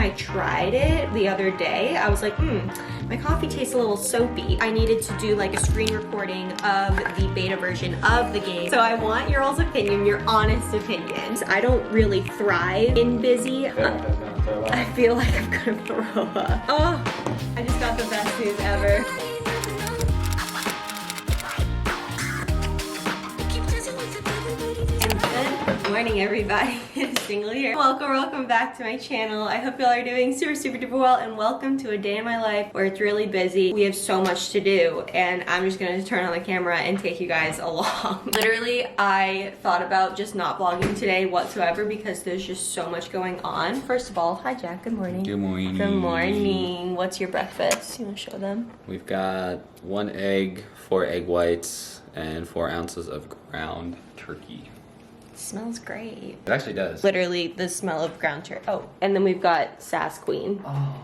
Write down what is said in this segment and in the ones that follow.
I tried it the other day, I was like, my coffee tastes a little soapy. I needed to do like a screen recording of the beta version of the game. So I want your all's opinion, your honest opinions. I don't really thrive in busy. I feel like I'm gonna throw up. Oh, I just got the best news ever. Good morning, everybody. It's Single here. Welcome back to my channel. I hope y'all are doing super duper well, and welcome to a day in my life where it's really busy. We have so much to do, and I'm just gonna turn on the camera and take you guys along. Literally, I thought about just not vlogging today whatsoever because there's just so much going on. First of all, hi Jack, good morning. Good morning. Good morning. What's your breakfast? You wanna show them? We've got 1 egg, 4 egg whites, and 4 ounces of ground turkey. Smells great. It actually does. Literally the smell of ground turkey. Oh, and then we've got Sass Queen Oh,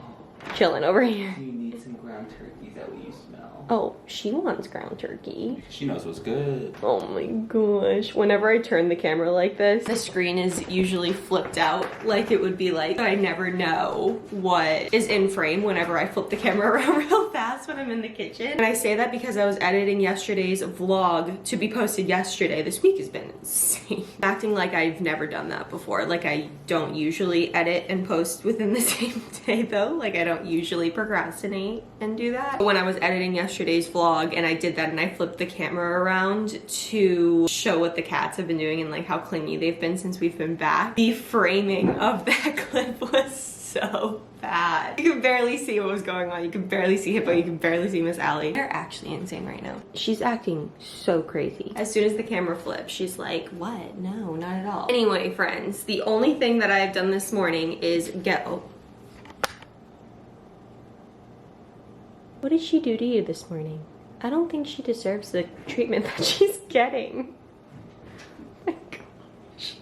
chilling over here. you need some ground turkey. Is that what you smell? Oh, she wants ground turkey. She knows what's good. Oh my gosh. Whenever I turn the camera like this, the screen is usually flipped out. Like it would be like, I never know what is in frame whenever I flip the camera around real fast when I'm in the kitchen. And I say that because I was editing yesterday's vlog to be posted yesterday. This week has been insane. Acting like I've never done that before. Like I don't usually edit and post within the same day though. Like I don't usually procrastinate and do that. When I was editing yesterday's vlog and I did that and I flipped the camera around to show what the cats have been doing and like how clingy they've been since we've been back, the framing of that clip was so bad. You could barely see what was going on. You could barely see Hippo. You could barely see Miss Allie. They're actually insane right now. She's acting so crazy. As soon as the camera flips, she's like, what? No, not at all. Anyway, friends, the only thing that I've done this morning is What did she do to you this morning? I don't think she deserves the treatment that she's getting. Oh my gosh.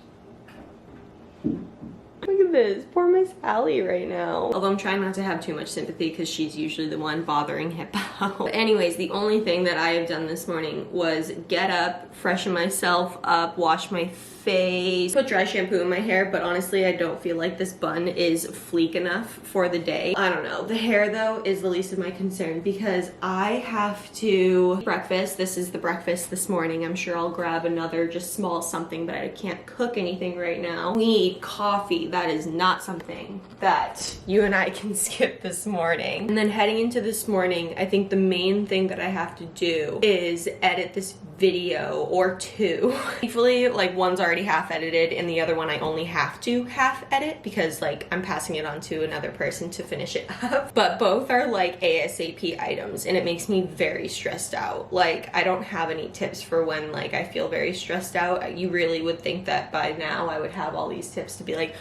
Look at this, poor Miss Allie right now. Although I'm trying not to have too much sympathy because she's usually the one bothering Hippo. But anyways, the only thing that I have done this morning was get up, freshen myself up, wash my face, put dry shampoo in my hair, but honestly I don't feel like this bun is fleek enough for the day. I don't know. The hair though is the least of my concern because I have to breakfast. This is the breakfast this morning. I'm sure I'll grab another just small something, but I can't cook anything right now. We need coffee. That is not something that you and I can skip this morning. And then heading into this morning, I think the main thing that I have to do is edit this video or two. Thankfully, like one's already half edited and the other one I only have to half edit because like I'm passing it on to another person to finish it up. But both are like ASAP items and it makes me very stressed out. Like I don't have any tips for when like I feel very stressed out. You really would think that by now I would have all these tips to be like,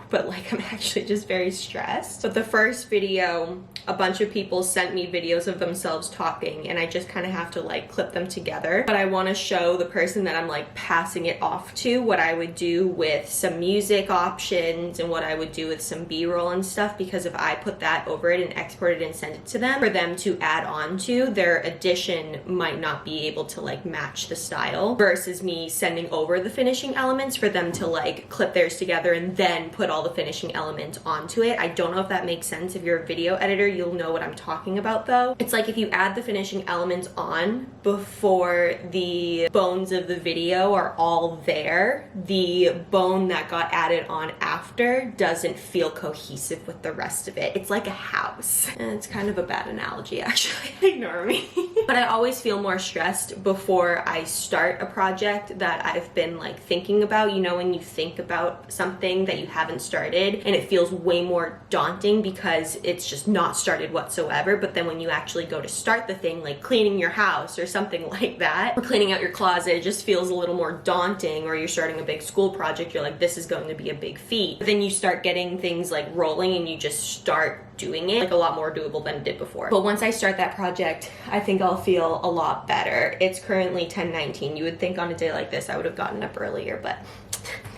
but like I'm actually just very stressed. But the first video, a bunch of people sent me videos of themselves talking and I just kind of have to like clip them together. But I want to show the person that I'm like passing it off to what I would do with some music options and what I would do with some B-roll and stuff, because if I put that over it and export it and send it to them for them to add on to, their edition might not be able to like match the style versus me sending over the finishing elements for them to like clip theirs together and then put all the finishing elements onto it. I don't know if that makes sense. If you're a video editor, you'll know what I'm talking about though. It's like if you add the finishing elements on before the bones of the video are all there, the bone that got added on after doesn't feel cohesive with the rest of it. It's like a house. And it's kind of a bad analogy actually. Ignore me. But I always feel more stressed before I start a project that I've been like thinking about. You know, when you think about something that you haven't started and it feels way more daunting because it's just not started whatsoever, but then when you actually go to start the thing, like cleaning your house or something like that, or cleaning out your closet, it just feels a little more daunting. Or you're starting a big school project, you're like, this is going to be a big feat. But then you start getting things like rolling and you just start doing it, like a lot more doable than it did before. But once I start that project, I think I'll feel a lot better. It's currently 10:19. You would think on a day like this I would have gotten up earlier, but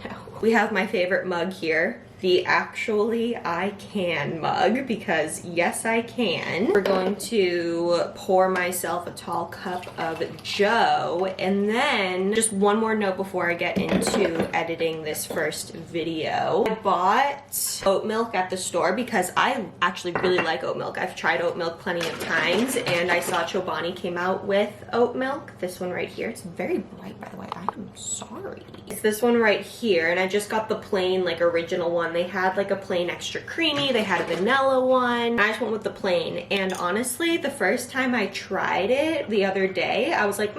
no. We have my favorite mug here. the Actually I Can mug, because yes I can. We're going to pour myself a tall cup of Joe, and then just one more note before I get into editing this first video. I bought oat milk at the store because I actually really like oat milk. I've tried oat milk plenty of times, and I saw Chobani came out with oat milk. This one right here. It's very bright, by the way. I am sorry. It's this one right here, and I just got the plain, like, original one. They had like a plain extra creamy, they had a vanilla one. I just went with the plain, and honestly, the first time I tried it the other day, I was like,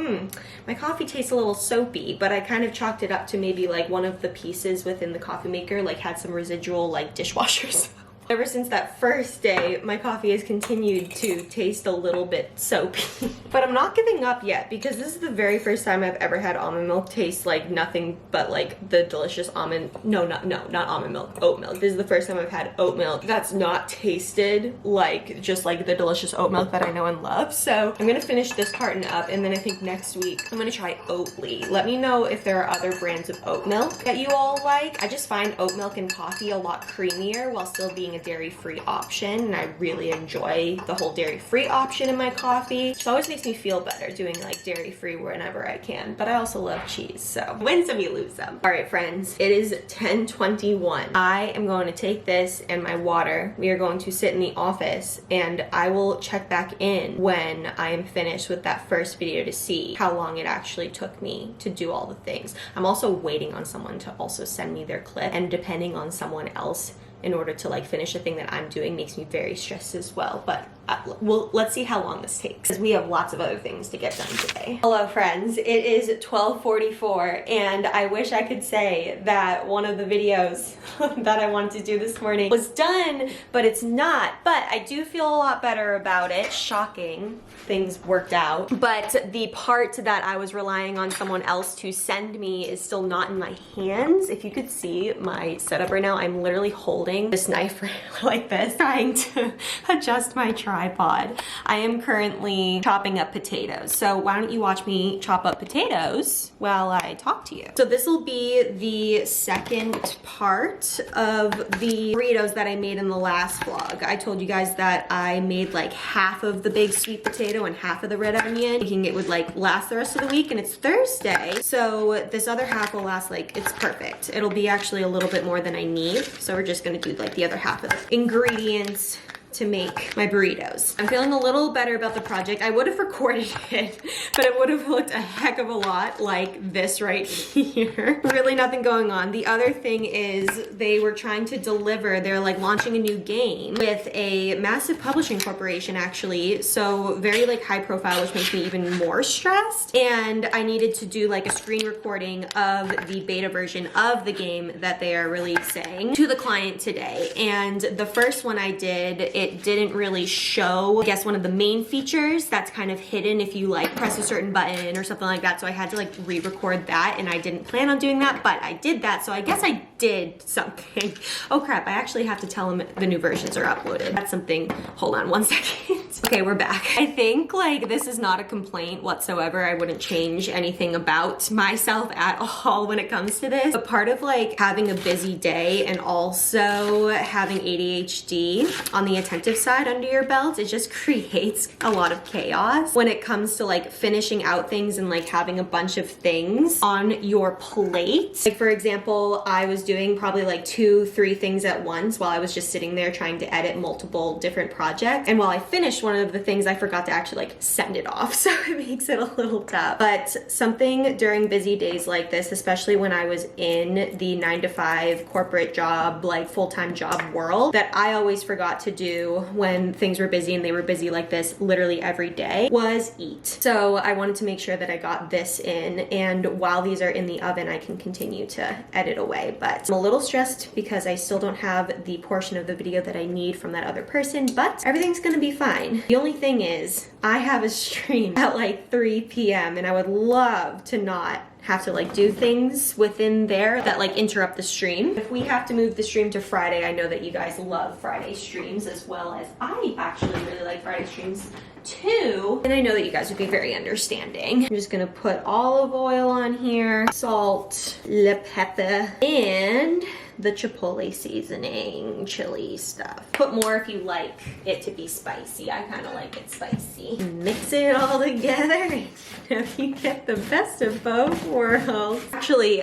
my coffee tastes a little soapy, but I kind of chalked it up to maybe like one of the pieces within the coffee maker like had some residual like dishwashers. Ever since that first day, my coffee has continued to taste a little bit soapy. But I'm not giving up yet, because this is the very first time I've ever had almond milk taste like nothing but like the delicious almond, not almond milk, oat milk. This is the first time I've had oat milk that's not tasted like just like the delicious oat milk that I know and love. So I'm gonna finish this carton up, and then I think next week I'm gonna try Oatly. Let me know if there are other brands of oat milk that you all like. I just find oat milk and coffee a lot creamier while still being a dairy-free option, and I really enjoy the whole dairy-free option in my coffee. It always makes me feel better doing like dairy-free whenever I can, but I also love cheese, so win some, you lose some. All right, friends, it is 10:21. I am going to take this and my water. We are going to sit in the office, and I will check back in when I am finished with that first video to see how long it actually took me to do all the things. I'm also waiting on someone to also send me their clip, and depending on someone else in order to like finish the thing that I'm doing makes me very stressed as well. But let's see how long this takes, because we have lots of other things to get done today. Hello friends, it is 12:44, and I wish I could say that one of the videos that I wanted to do this morning was done, but it's not. But I do feel a lot better about it. Shocking, things worked out. But the part that I was relying on someone else to send me is still not in my hands. If you could see my setup right now, I'm literally holding this knife like this, trying to adjust my tripod. I am currently chopping up potatoes, so why don't you watch me chop up potatoes while I talk to you. So this will be the second part of the burritos that I made in the last vlog. I told you guys that I made like half of the big sweet potato and half of the red onion, thinking it would like last the rest of the week, and it's Thursday, so this other half will last, like, it's perfect. It'll be actually a little bit more than I need, so we're just gonna do like the other half of the ingredients to make my burritos. I'm feeling a little better about the project. I would have recorded it, but it would have looked a heck of a lot like this right here. Really nothing going on. The other thing is they were trying to deliver, they're like launching a new game with a massive publishing corporation actually, so very like high profile, which makes me even more stressed. And I needed to do like a screen recording of the beta version of the game that they are releasing to the client today. And the first one I did, it didn't really show, I guess, one of the main features that's kind of hidden if you like press a certain button or something like that. So I had to like re-record that, and I didn't plan on doing that, but I did that. So I guess I did something. Oh crap, I actually have to tell them the new versions are uploaded. That's something, hold on one second. Okay, we're back. I think like this is not a complaint whatsoever. I wouldn't change anything about myself at all when it comes to this. But part of like having a busy day and also having ADHD on the attentive side under your belt, it just creates a lot of chaos when it comes to like finishing out things and like having a bunch of things on your plate. Like for example, I was doing probably like 2-3 things at once while I was just sitting there trying to edit multiple different projects. And while I finished one of the things, I forgot to actually like send it off. So it makes it a little tough. But something during busy days like this, especially when I was in the 9-to-5 corporate job, like full-time job world, that I always forgot to do when things were busy, and they were busy like this literally every day, was eat. So I wanted to make sure that I got this in, and while these are in the oven, I can continue to edit away. But I'm a little stressed because I still don't have the portion of the video that I need from that other person, but everything's gonna be fine. The only thing is, I have a stream at like 3 p.m. and I would love to not have to like do things within there that like interrupt the stream. If we have to move the stream to Friday, I know that you guys love Friday streams, as well as I actually really like Friday streams too. And I know that you guys would be very understanding. I'm just gonna put olive oil on here, salt, le pepper, and the chipotle seasoning, chili stuff. Put more if you like it to be spicy. I kind of like it spicy. Mix it all together. You get the best of both worlds. Actually,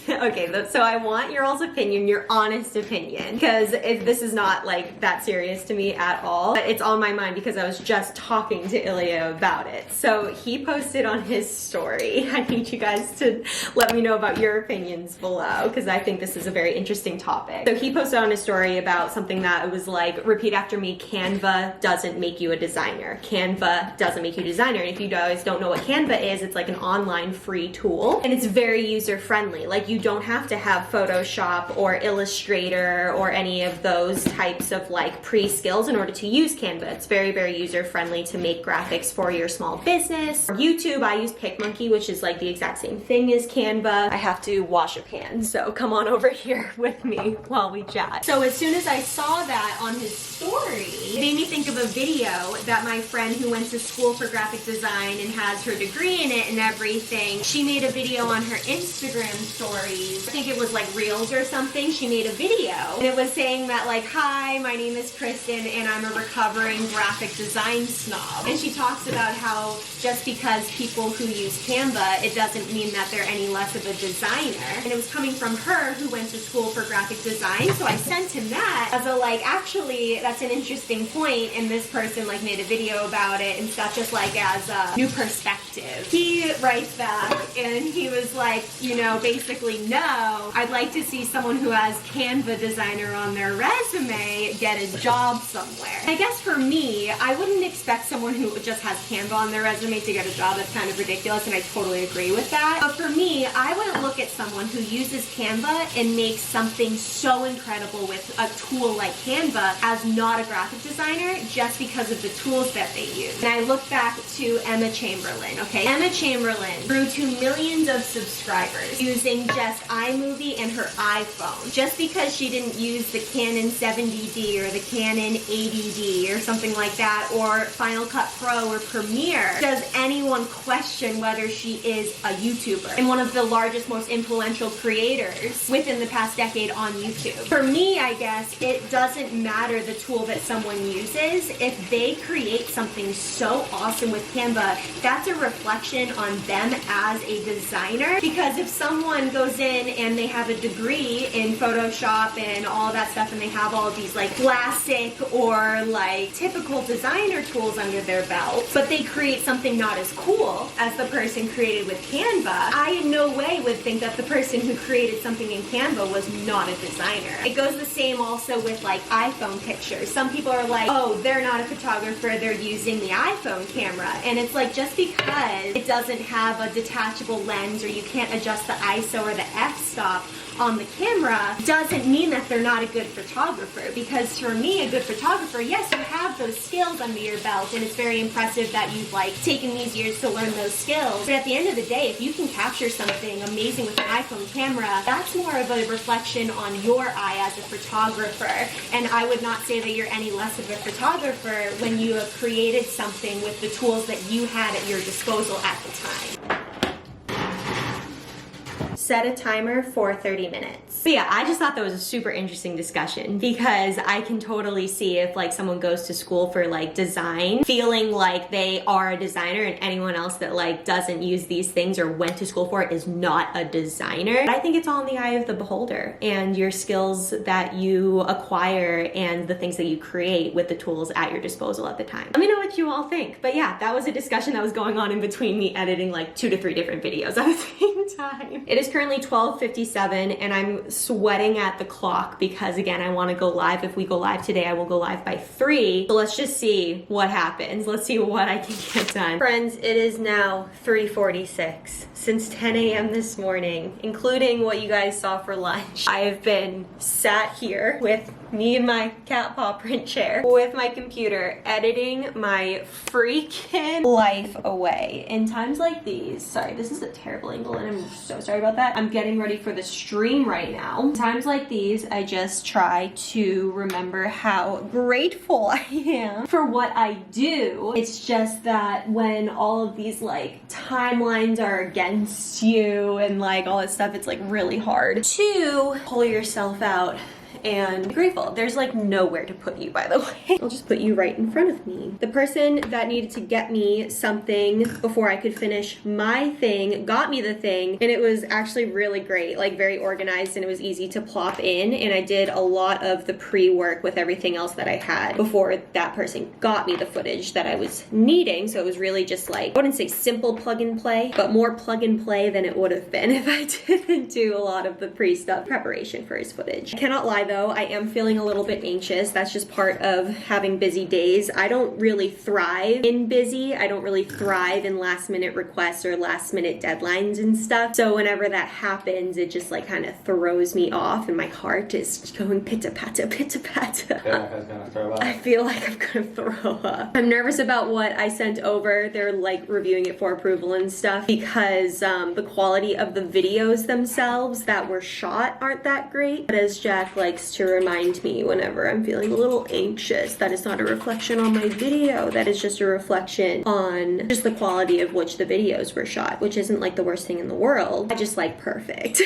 okay, so I want your all's opinion, your honest opinion, because if this is not like that serious to me at all, but it's on my mind because I was just talking to Ilya about it. So he posted on his story. I need you guys to let me know about your opinions below because I think this is a very interesting topic. So he posted on his story about something that was like, repeat after me, Canva doesn't make you a designer. Canva doesn't make you a designer. And if you guys don't know what Canva is, it's like an online free tool and it's very user friendly. Like you don't have to have Photoshop or Illustrator or any of those types of like pre-skills in order to use Canva. It's very, very user friendly to make graphics for your small business. For YouTube, I use PicMonkey, which is like the exact same thing as Canva. I have to wash a pan, so come on over here with me while we chat. So as soon as I saw that on his story, it made me think of a video that my friend who went to school for graphic design and has her degree in it and everything, she made a video on her Instagram stories. I think it was like Reels or something. She made a video and it was saying that like, hi, my name is Kristen and I'm a recovering graphic design snob. And she talks about how just because people who use Canva, it doesn't mean that they're any less of a designer. And it was coming from her who went to school for graphic design. So I sent him that as a like, actually, that's an interesting point. And this person like made a video about it and stuff just like as a new perspective. He writes back and he was like, you know, basically, no, I'd like to see someone who has Canva designer on their resume get a job somewhere. I guess for me, I wouldn't expect someone who just has Canva on their resume to get a job. That's kind of ridiculous and I totally agree with that. But for me, I wouldn't look at someone who uses Canva and makes something so incredible with a tool like Canva as not a graphic designer just because of the tools that they use. And I look back to Emma Chamberlain, okay? Emma Chamberlain grew to millions of subscribers using just iMovie and her iPhone. Just because she didn't use the Canon 70D or the Canon 80D or something like that, or Final Cut Pro or Premiere, does anyone question whether she is a YouTuber and one of the largest, most influential creators within the past decade on YouTube. For me, I guess, it doesn't matter the tool that someone uses. If they create something so awesome with Canva, that's a reflection on them as a designer. Because if someone goes in and they have a degree in Photoshop and all that stuff and they have all these like classic or like typical designer tools under their belt, but they create something not as cool as the person created with Canva, I in no way would think that the person who created something in Canva was not a designer. It goes the same also with like iPhone pictures. Some people are like, oh, they're not a photographer, they're using the iPhone camera. And it's like, just because it doesn't have a detachable lens or you can't adjust the ISO or the f-stop on the camera doesn't mean that they're not a good photographer. Because for me, a good photographer, yes, you have those skills under your belt and it's very impressive that you've like taken these years to learn those skills. But at the end of the day, if you can capture something amazing with an iPhone camera, that's more of a reflection on your eye as a photographer. And I would not say that you're any less of a photographer when you have created something with the tools that you had at your disposal at the time. Set a timer for 30 minutes. But yeah, I just thought that was a super interesting discussion because I can totally see if like someone goes to school for like design, feeling like they are a designer and anyone else that like doesn't use these things or went to school for it is not a designer. But I think it's all in the eye of the beholder and your skills that you acquire and the things that you create with the tools at your disposal at the time. Let me know what you all think. But yeah, that was a discussion that was going on in between me editing like 2 to 3 different videos at the same time. It is currently 12:57 and I'm sweating at the clock because again, I want to go live. If we go live today, I will go live by 3. So let's just see what happens. Let's see what I can get done. Friends, it is now 3:46. Since 10 a.m. this morning, including what you guys saw for lunch, I have been sat here with me in my cat paw print chair with my computer editing my freaking life away. In times like these, sorry, this is a terrible angle and I'm so sorry about that. that I'm getting ready for the stream right now. Times like these, I just try to remember how grateful I am for what I do. It's just that when all of these like timelines are against you and like all that stuff, it's like really hard to pull yourself out and grateful. There's like nowhere to put you, by the way. I'll just put you right in front of me. The person that needed to get me something before I could finish my thing got me the thing, and it was actually really great, like very organized, and it was easy to plop in, and I did a lot of the pre-work with everything else that I had before that person got me the footage that I was needing. So it was really just like, I wouldn't say simple plug and play, but more plug and play than it would have been if I didn't do a lot of the pre-stuff preparation for his footage. I cannot lie though, I am feeling a little bit anxious. That's just part of having busy days. I don't really thrive in busy. I don't really thrive in last minute requests or last minute deadlines and stuff. So whenever that happens, it just like kind of throws me off and my heart is going pitta-patta, pitta-patta. I feel like I was gonna throw up. I feel like I'm gonna throw up. I'm nervous about what I sent over. They're like reviewing it for approval and stuff because the quality of the videos themselves that were shot aren't that great. But as Jack likes to remind me whenever I'm feeling a little anxious, that is not a reflection on my video. That is just a reflection on just the quality of which the videos were shot, which isn't like the worst thing in the world. I just like perfect.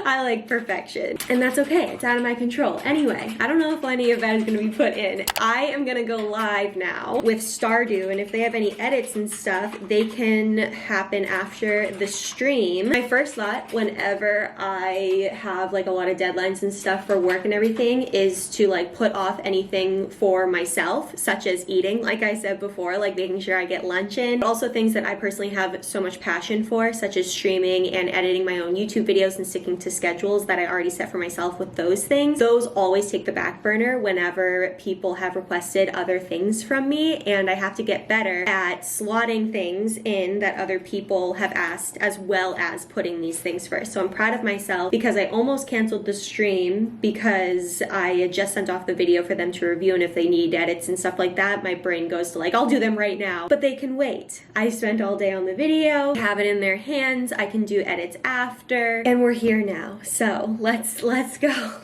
I like perfection. And that's okay. It's out of my control. Anyway, I don't know if any of that is going to be put in. I am going to go live now with Stardew, and if they have any edits and stuff, they can happen after the stream. My first thought whenever I have like a lot of deadlines and stuff for work and everything is to like put off anything for myself, such as eating, like I said before, like making sure I get lunch in, but also things that I personally have so much passion for, such as streaming and editing my own YouTube videos and sticking to schedules that I already set for myself with those things. Those always take the back burner whenever people have requested other things from me, and I have to get better at slotting things in that other people have asked, as well as putting these things first. So I'm proud of myself because I almost canceled the stream because I had just sent off the video for them to review, and if they need edits and stuff like that, my brain goes to like, I'll do them right now, but they can wait. I spent all day on the video, have it in their hands, I can do edits after, and we're here now. So let's go.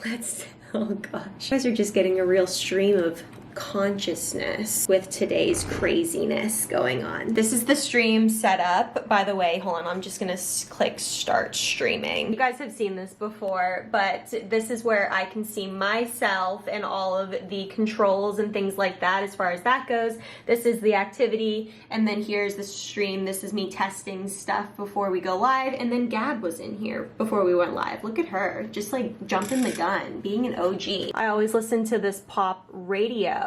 Oh gosh. You guys are just getting a real stream of consciousness with today's craziness going on. This is the stream setup. By the way, hold on, I'm just gonna click start streaming. You guys have seen this before, but this is where I can see myself and all of the controls and things like that as far as that goes. This is the activity, and then here's the stream. This is me testing stuff before we go live, and then Gab was in here before we went live. Look at her, just like jumping the gun, being an OG. I always listen to this pop radio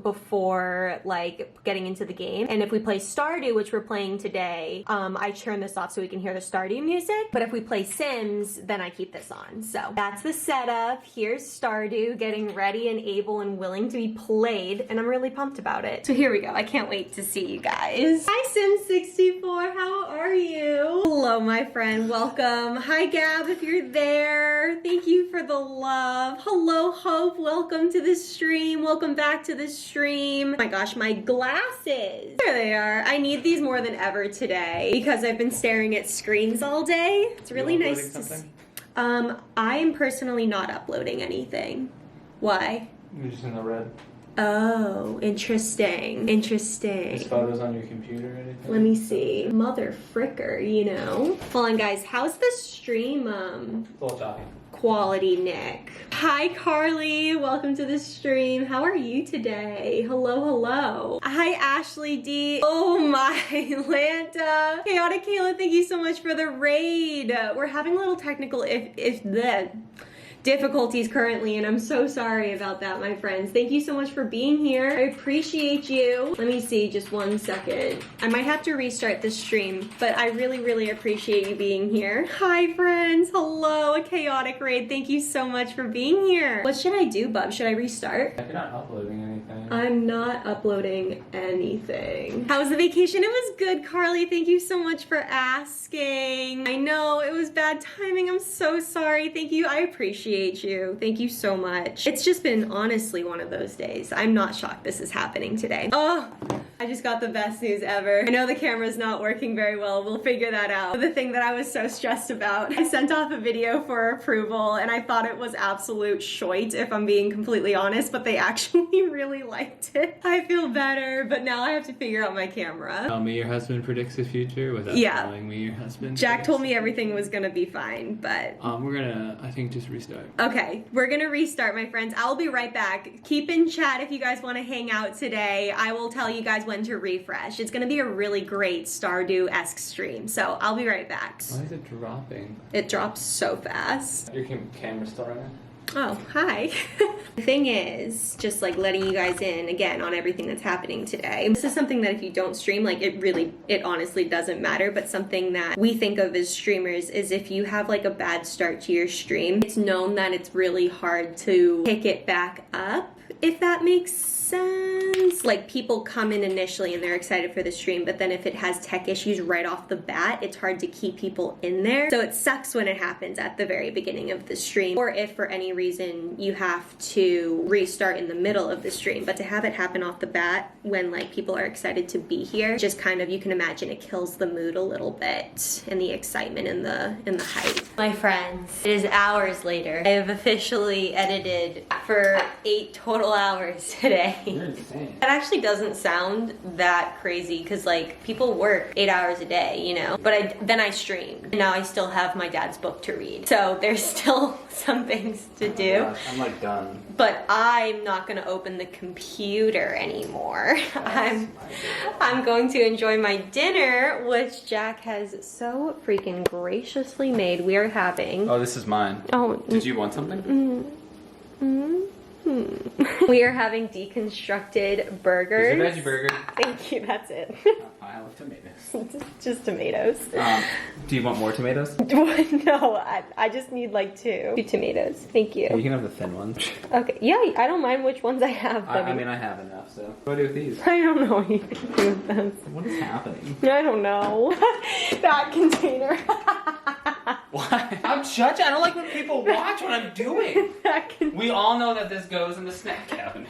before like getting into the game, and if we play Stardew, which we're playing today, I turn this off so we can hear the Stardew music, but if we play Sims, then I keep this on. So that's the setup. Here's Stardew getting ready and able and willing to be played, and I'm really pumped about it. So here we go. I can't wait to see you guys. Hi Sim64, how are you? Hello my friend, welcome. Hi Gab, if you're there, thank you for the love. Hello Hope, welcome to the stream. Welcome back to the stream. Oh my gosh, my glasses. There they are. I need these more than ever today because I've been staring at screens all day. It's really nice to see. I am personally not uploading anything. Why? You're just in the red. Oh, interesting. Interesting. Is photos on your computer or anything? Let me see. Mother fricker, you know. Hold on guys, how's the stream It's a little choppy. quality, Nick? Hi Carly, welcome to the stream. How are you today? Hello. Hi Ashley D. Oh my Lanta. Chaotic Kayla, thank you so much for the raid. We're having a little technical difficulties currently, and I'm so sorry about that, my friends. Thank you so much for being here. I appreciate you. Let me see, just 1 second. I might have to restart the stream, but I really appreciate you being here. Hi, friends. Hello, a chaotic raid. Thank you so much for being here. What should I do, bub? Should I restart? If you're not uploading anything. I'm not uploading anything. How was the vacation? It was good, Carly. Thank you so much for asking. I know it was bad timing. I'm so sorry. Thank you. I appreciate you. Thank you so much. It's just been honestly one of those days. I'm not shocked this is happening today. Oh, I just got the best news ever. I know the camera's not working very well. We'll figure that out. The thing that I was so stressed about, I sent off a video for approval and I thought it was absolute shite, if I'm being completely honest, but they actually really liked it. I feel better, but now I have to figure out my camera. Tell me your husband predicts the future without telling me your husband. Jack told me everything was gonna be fine, but... we're gonna, I think, just restart. Okay, we're gonna restart, my friends. I'll be right back. Keep in chat if you guys wanna hang out today. I will tell you guys when to refresh. It's gonna be a really great Stardew-esque stream, so I'll be right back. Why is it dropping? It drops so fast. Your camera's still running? Oh, hi. The thing is, just like letting you guys in again on everything that's happening today. This is something that if you don't stream, like it honestly doesn't matter, but something that we think of as streamers is if you have like a bad start to your stream, it's known that it's really hard to pick it back up, if that makes sense. Like people come in initially and they're excited for the stream, but then if it has tech issues right off the bat, it's hard to keep people in there. So it sucks when it happens at the very beginning of the stream, or if for any reason you have to restart in the middle of the stream. But to have it happen off the bat when like people are excited to be here, just kind of, you can imagine it kills the mood a little bit and the excitement and the hype. My friends, it is hours later. I have officially edited for 8 total hours today. You're insane. That actually doesn't sound that crazy because like people work 8 hours a day, you know, but then I streamed and now I still have my dad's book to read. So there's still some things to do. Gosh, I'm like done. But I'm not gonna open the computer anymore. I'm going to enjoy my dinner, which Jack has so freaking graciously made. We are having... Oh, this is mine. Oh. Did you want something? We are having deconstructed burgers. Here's a veggie burger. Thank you, that's it. A pile of tomatoes. Just tomatoes. Do you want more tomatoes? No, I just need like 2 tomatoes. Thank you. You can have the thin ones. Okay, yeah, I don't mind which ones I have. I mean, I have enough, so. What do I do with these? I don't know what you can do with them. What is happening? I don't know. That container. Why? I'm judging. I don't like when people watch what I'm doing. We all know that this goes in the snack cabinet.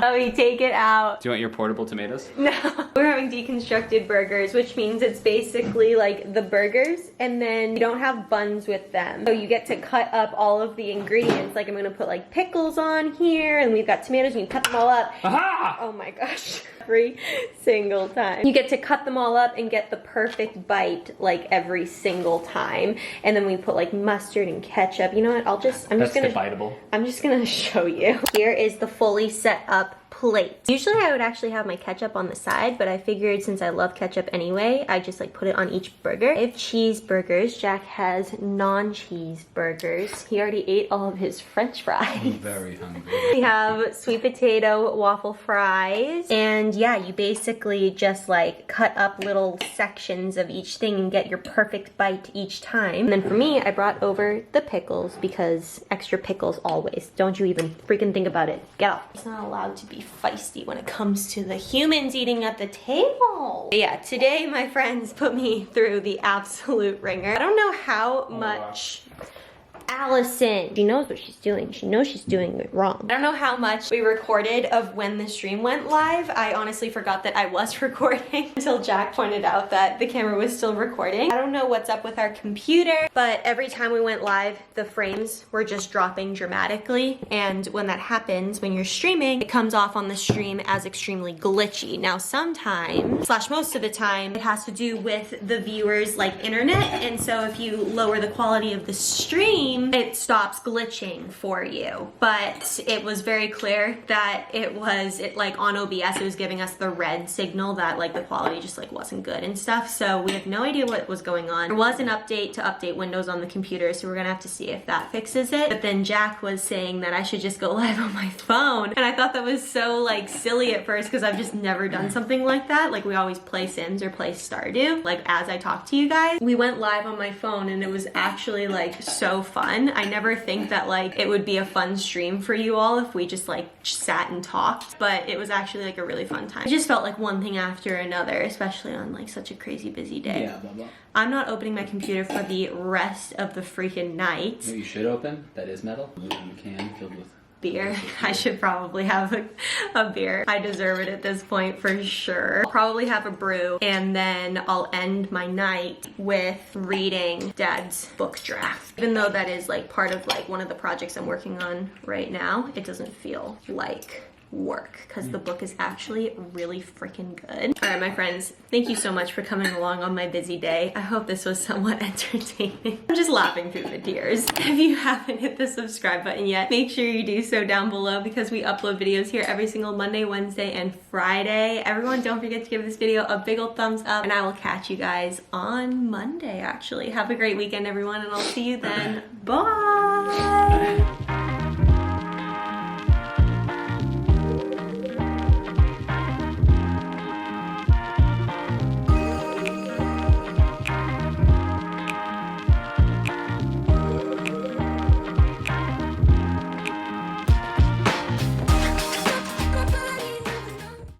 Oh, you take it out. Do you want your portable tomatoes? No. We're having deconstructed burgers, which means it's basically like the burgers and then you don't have buns with them. So you get to cut up all of the ingredients. Like I'm gonna put like pickles on here and we've got tomatoes and you cut them all up. Aha! Oh my gosh. Every single time. You get to cut them all up and get the perfect bite like every single time. And then we put like mustard and ketchup. You know what? I'm just gonna show you. Here is the fully set up plate. Usually I would actually have my ketchup on the side, but I figured since I love ketchup anyway, I just like put it on each burger. I have cheeseburgers. Jack has non-cheeseburgers. He already ate all of his french fries. I'm very hungry. We have sweet potato waffle fries. And yeah, you basically just like cut up little sections of each thing and get your perfect bite each time. And then for me, I brought over the pickles because extra pickles always. Don't you even freaking think about it. Get out. It's not allowed to be feisty when it comes to the humans eating at the table. But yeah, today my friends put me through the absolute ringer. I don't know how much... Allison, she knows what she's doing. She knows she's doing it wrong. I don't know how much we recorded of when the stream went live. I honestly forgot that I was recording until Jack pointed out that the camera was still recording. I don't know what's up with our computer, but every time we went live, the frames were just dropping dramatically. And when that happens, when you're streaming, it comes off on the stream as extremely glitchy. Now sometimes, slash most of the time, it has to do with the viewers like internet. And so if you lower the quality of the stream, it stops glitching for you. But it was very clear that it like on OBS, it was giving us the red signal that like the quality just like wasn't good and stuff. So we have no idea what was going on. There was an update to update Windows on the computer, so we're gonna have to see if that fixes it. But then Jack was saying that I should just go live on my phone. And I thought that was so like silly at first because I've just never done something like that. Like we always play Sims or play Stardew, like as I talk to you guys. We went live on my phone and it was actually like so fun. I never think that like it would be a fun stream for you all if we just like sat and talked, but it was actually like a really fun time. It just felt like one thing after another, especially on like such a crazy busy day. Yeah, blah, blah. I'm not opening my computer for the rest of the freaking night. You know what you should open? That is metal. Aluminum can filled with beer. I should probably have a beer. I deserve it at this point for sure. I'll probably have a brew, and then I'll end my night with reading Dad's book draft. Even though that is like part of like one of the projects I'm working on right now, it doesn't feel like work because the book is actually really freaking good. All right, my friends, thank you so much for coming along on my busy day. I hope this was somewhat entertaining. I'm just laughing through the tears. If you haven't hit the subscribe button yet, make sure you do so down below because we upload videos here every single Monday, Wednesday, and Friday. Everyone, don't forget to give this video a big old thumbs up, and I will catch you guys on Monday, actually. Have a great weekend, everyone, and I'll see you then. Bye!